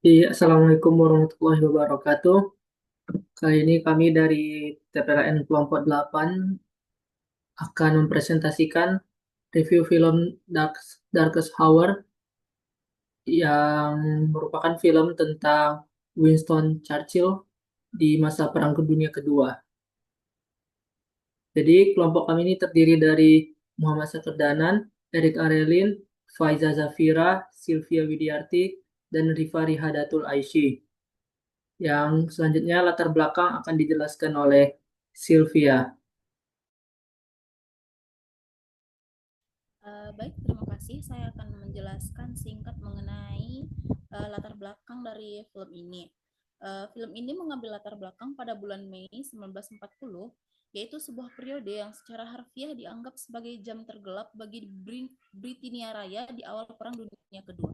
Assalamualaikum warahmatullahi wabarakatuh. Kali ini kami dari TPLN Kelompok 8 akan mempresentasikan review film Darkest Hour yang merupakan film tentang Winston Churchill di masa Perang Dunia Kedua. Jadi kelompok kami ini terdiri dari Muhammad Sakir Danan, Erik Arelin, Faiza Zafira, Sylvia Widiarti, dan Rifari Hadatul Aisy. Yang selanjutnya latar belakang akan dijelaskan oleh Sylvia. Baik, terima kasih. Saya akan menjelaskan singkat mengenai latar belakang dari film ini. Film ini mengambil latar belakang pada bulan Mei 1940, yaitu sebuah periode yang secara harfiah dianggap sebagai jam tergelap bagi Britania Raya di awal Perang Dunia Kedua.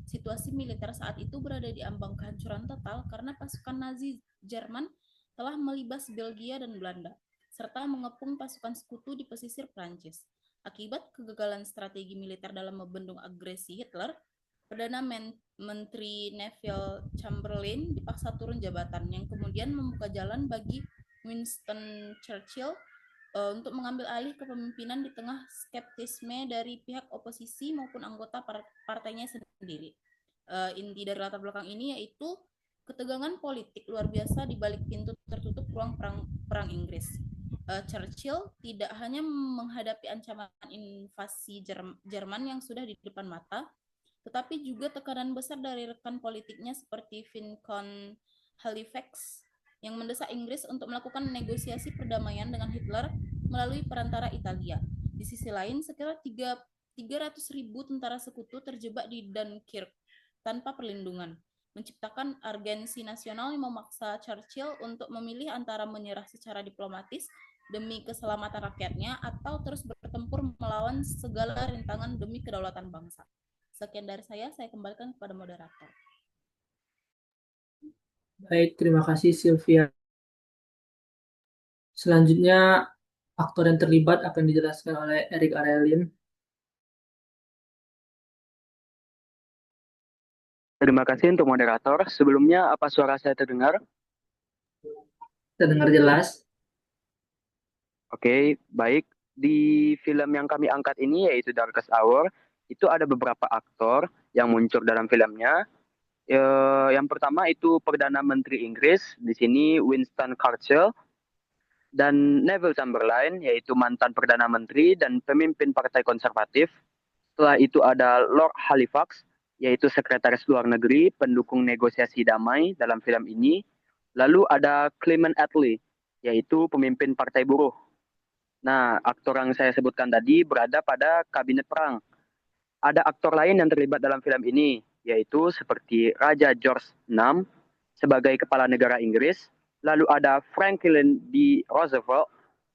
Situasi militer saat itu berada di ambang kehancuran total karena pasukan Nazi Jerman telah melibas Belgia dan Belanda, serta mengepung pasukan sekutu di pesisir Prancis. Akibat kegagalan strategi militer dalam membendung agresi Hitler, Perdana Menteri Neville Chamberlain dipaksa turun jabatan, yang kemudian membuka jalan bagi Winston Churchill untuk mengambil alih kepemimpinan di tengah skeptisme dari pihak oposisi maupun anggota partainya sendiri. Inti dari latar belakang ini yaitu ketegangan politik luar biasa di balik pintu tertutup ruang perang Inggris. Churchill tidak hanya menghadapi ancaman invasi Jerman yang sudah di depan mata, tetapi juga tekanan besar dari rekan politiknya seperti Vincent Halifax yang mendesak Inggris untuk melakukan negosiasi perdamaian dengan Hitler melalui perantara Italia. Di sisi lain, sekitar 300.000 tentara sekutu terjebak di Dunkirk tanpa perlindungan, menciptakan urgensi nasional yang memaksa Churchill untuk memilih antara menyerah secara diplomatis demi keselamatan rakyatnya atau terus bertempur melawan segala rintangan demi kedaulatan bangsa. Sekian dari saya kembalikan kepada moderator. Baik, terima kasih Sylvia. Selanjutnya, aktor yang terlibat akan dijelaskan oleh Erik Arelin. Terima kasih untuk moderator. Sebelumnya, apa suara saya terdengar? Terdengar jelas. Oke, baik. Di film yang kami angkat ini, yaitu Darkest Hour, itu ada beberapa aktor yang muncul dalam filmnya. Yang pertama itu Perdana Menteri Inggris, di sini Winston Churchill, dan Neville Chamberlain, yaitu mantan Perdana Menteri dan pemimpin Partai Konservatif. Setelah itu ada Lord Halifax, yaitu Sekretaris Luar Negeri, pendukung negosiasi damai dalam film ini. Lalu ada Clement Attlee, yaitu pemimpin Partai Buruh. Nah, aktor yang saya sebutkan tadi berada pada kabinet perang. Ada aktor lain yang terlibat dalam film ini, yaitu seperti Raja George VI sebagai kepala negara Inggris, lalu ada Franklin D. Roosevelt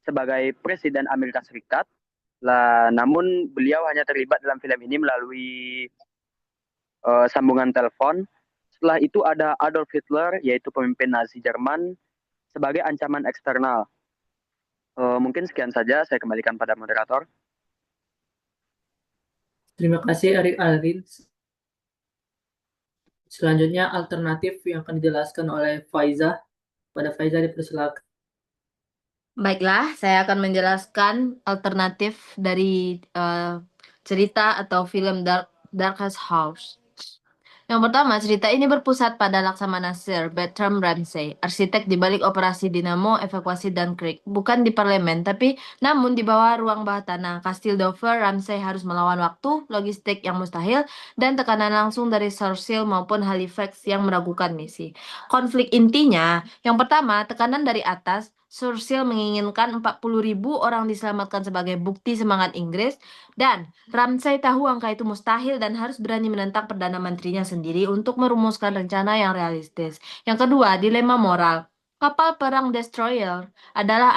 sebagai Presiden Amerika Serikat. Lah, namun beliau hanya terlibat dalam film ini melalui sambungan telepon. Setelah itu ada Adolf Hitler, yaitu pemimpin Nazi Jerman, sebagai ancaman eksternal. Mungkin sekian saja, saya kembalikan pada moderator. Terima kasih Erik Arelin. Selanjutnya, alternatif yang akan dijelaskan oleh Faiza. Pada Faiza dipersilakan. Baiklah, saya akan menjelaskan alternatif dari cerita atau film Darkest House. Yang pertama, cerita ini berpusat pada Laksamana Sir Bertram Ramsay, arsitek di balik operasi dinamo evakuasi Dunkirk. Bukan di parlemen, tapi namun di bawah ruang bawah tanah Kastil Dover, Ramsay harus melawan waktu, logistik yang mustahil, dan tekanan langsung dari Churchill maupun Halifax yang meragukan misi. Konflik intinya, yang pertama, tekanan dari atas. Churchill menginginkan 40.000 orang diselamatkan sebagai bukti semangat Inggris, dan Ramsay tahu angka itu mustahil dan harus berani menentang Perdana Menterinya sendiri untuk merumuskan rencana yang realistis. Yang kedua, dilema moral. Kapal perang destroyer adalah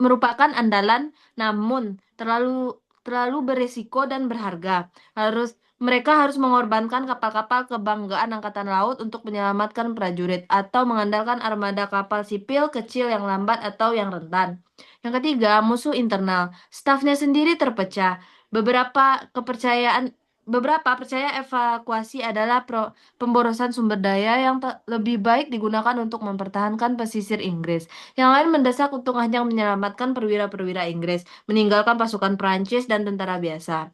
merupakan andalan, namun terlalu berisiko dan berharga. Mereka harus mengorbankan kapal-kapal kebanggaan Angkatan Laut untuk menyelamatkan prajurit atau mengandalkan armada kapal sipil kecil yang lambat atau yang rentan. Yang ketiga, musuh internal. Stafnya sendiri terpecah. Beberapa kepercayaan beberapa percaya evakuasi adalah pemborosan sumber daya yang lebih baik digunakan untuk mempertahankan pesisir Inggris. Yang lain mendesak untuk hanya menyelamatkan perwira-perwira Inggris, meninggalkan pasukan Prancis dan tentara biasa.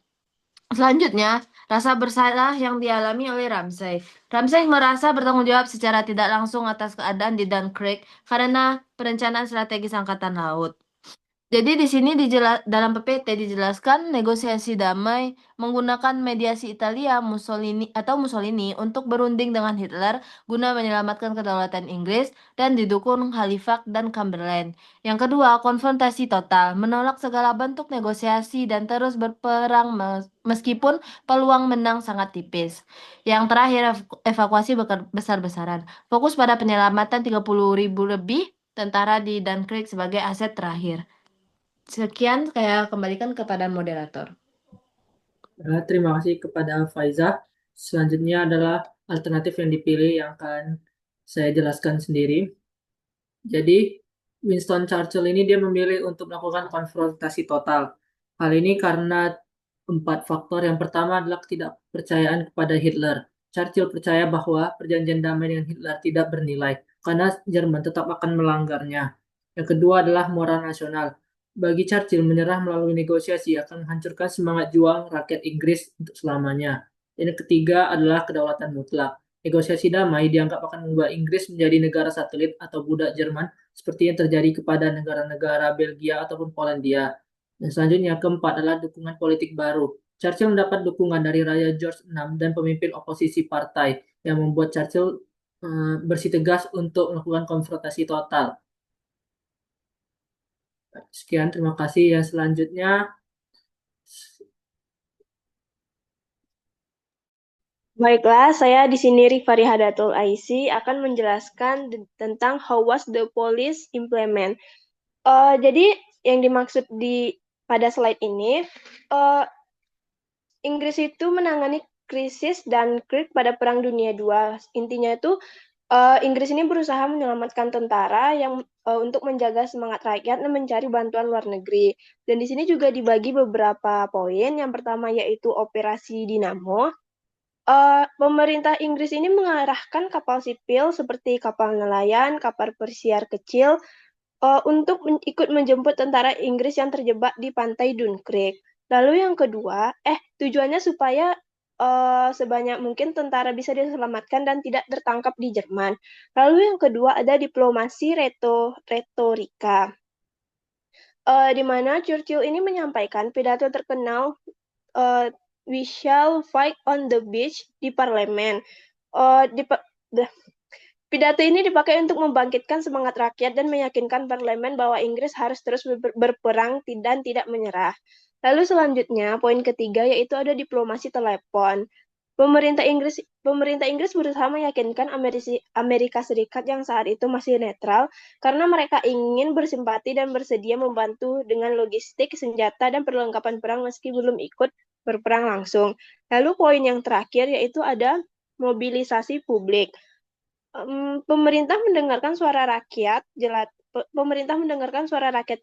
Selanjutnya, rasa bersalah yang dialami oleh Ramsay. Ramsay merasa bertanggung jawab secara tidak langsung atas keadaan di Dunkirk karena perencanaan strategis Angkatan Laut. Jadi di sini dalam PPT dijelaskan negosiasi damai menggunakan mediasi Italia Mussolini untuk berunding dengan Hitler guna menyelamatkan kedaulatan Inggris dan didukung Halifax dan Cumberland. Yang kedua, konfrontasi total, menolak segala bentuk negosiasi dan terus berperang meskipun peluang menang sangat tipis. Yang terakhir, evakuasi besar-besaran, fokus pada penyelamatan 30.000 lebih tentara di Dunkirk sebagai aset terakhir. Sekian, saya kembalikan kepada moderator. Terima kasih kepada Faiza. Selanjutnya adalah alternatif yang dipilih yang akan saya jelaskan sendiri. Jadi, Winston Churchill ini dia memilih untuk melakukan konfrontasi total. Hal ini karena 4 faktor. Yang pertama adalah ketidakpercayaan kepada Hitler. Churchill percaya bahwa perjanjian damai dengan Hitler tidak bernilai karena Jerman tetap akan melanggarnya. Yang kedua adalah moral nasional. Bagi Churchill, menyerah melalui negosiasi akan menghancurkan semangat juang rakyat Inggris untuk selamanya. Dan yang ketiga adalah kedaulatan mutlak. Negosiasi damai dianggap akan membuat Inggris menjadi negara satelit atau budak Jerman seperti yang terjadi kepada negara-negara Belgia ataupun Polandia. Dan selanjutnya keempat adalah dukungan politik baru. Churchill mendapat dukungan dari Raja George VI dan pemimpin oposisi partai yang membuat Churchill bersikeras untuk melakukan konfrontasi total. Sekian, terima kasih. Yang selanjutnya, Baiklah, saya di sini Rifari Hadatul Aisi akan menjelaskan tentang how was the police implement. Jadi yang dimaksud pada slide ini, Inggris itu menangani krisis Dunkirk pada Perang Dunia II. Intinya itu Inggris ini berusaha menyelamatkan tentara yang untuk menjaga semangat rakyat dan mencari bantuan luar negeri. Dan di sini juga dibagi beberapa poin. Yang pertama yaitu Operasi Dinamo. Pemerintah Inggris ini mengarahkan kapal sipil seperti kapal nelayan, kapal persiar kecil untuk ikut menjemput tentara Inggris yang terjebak di pantai Dunkirk. Lalu yang kedua, tujuannya supaya sebanyak mungkin tentara bisa diselamatkan dan tidak tertangkap di Jerman. Lalu yang kedua ada diplomasi retorika, di mana Churchill ini menyampaikan pidato terkenal We shall fight on the beach di parlemen. Pidato ini dipakai untuk membangkitkan semangat rakyat dan meyakinkan parlemen bahwa Inggris harus terus berperang dan tidak menyerah. Lalu selanjutnya, poin ketiga yaitu ada diplomasi telepon. Pemerintah Inggris berusaha meyakinkan Amerika Serikat yang saat itu masih netral karena mereka ingin bersimpati dan bersedia membantu dengan logistik, senjata, dan perlengkapan perang meski belum ikut berperang langsung. Lalu poin yang terakhir yaitu ada mobilisasi publik. Pemerintah mendengarkan suara rakyat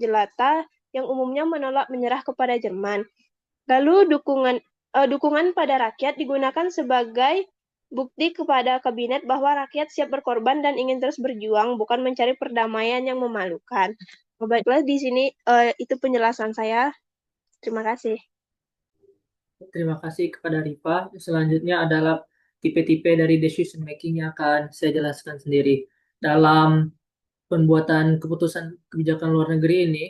jelata yang umumnya menolak menyerah kepada Jerman. Lalu dukungan pada rakyat digunakan sebagai bukti kepada kabinet bahwa rakyat siap berkorban dan ingin terus berjuang, bukan mencari perdamaian yang memalukan. Baiklah, di sini itu penjelasan saya. Terima kasih. terima kasih kepada Rifa. Selanjutnya adalah tipe-tipe dari decision making yang akan saya jelaskan sendiri. Dalam pembuatan keputusan kebijakan luar negeri ini,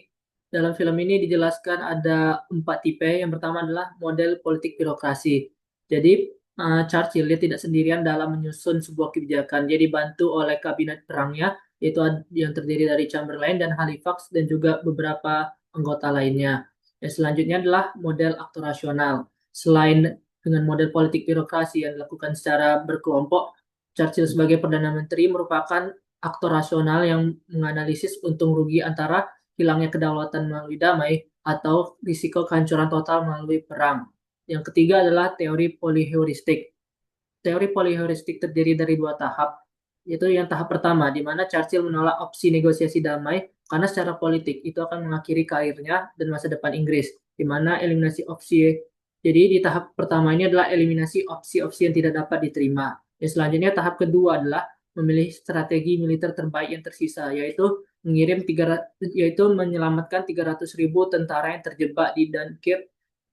dalam film ini dijelaskan ada 4 tipe. Yang pertama adalah model politik birokrasi. Jadi, Churchill dia tidak sendirian dalam menyusun sebuah kebijakan. Dia dibantu oleh kabinet perangnya, yaitu yang terdiri dari Chamberlain dan Halifax dan juga beberapa anggota lainnya. Yang selanjutnya adalah model aktor rasional. Selain dengan model politik birokrasi yang dilakukan secara berkelompok, Churchill sebagai Perdana Menteri merupakan aktor rasional yang menganalisis untung rugi antara hilangnya kedaulatan melalui damai atau risiko kehancuran total melalui perang. Yang ketiga adalah teori poliheuristik. Teori poliheuristik terdiri dari 2 tahap, yaitu yang tahap pertama, di mana Churchill menolak opsi negosiasi damai karena secara politik itu akan mengakhiri karirnya dan masa depan Inggris, di mana eliminasi opsi Jadi di tahap pertama ini adalah eliminasi opsi-opsi yang tidak dapat diterima. Yang selanjutnya tahap kedua adalah memilih strategi militer terbaik yang tersisa, yaitu menyelamatkan 300.000 tentara yang terjebak di Dunkirk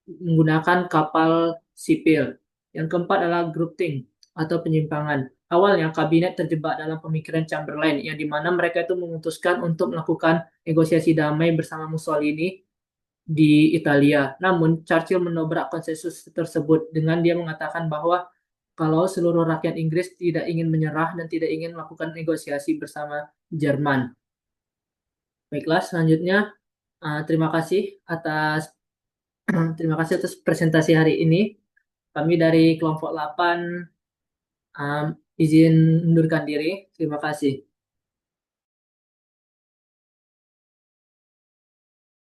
menggunakan kapal sipil. Yang keempat adalah groupthink atau penyimpangan. Awalnya kabinet terjebak dalam pemikiran Chamberlain yang dimana mereka itu memutuskan untuk melakukan negosiasi damai bersama Mussolini di Italia. Namun Churchill menobrak konsensus tersebut dengan dia mengatakan bahwa kalau seluruh rakyat Inggris tidak ingin menyerah dan tidak ingin melakukan negosiasi bersama Jerman. Baiklah, selanjutnya terima kasih atas terima kasih atas presentasi hari ini. Kami dari kelompok 8 izin mundurkan diri. Terima kasih.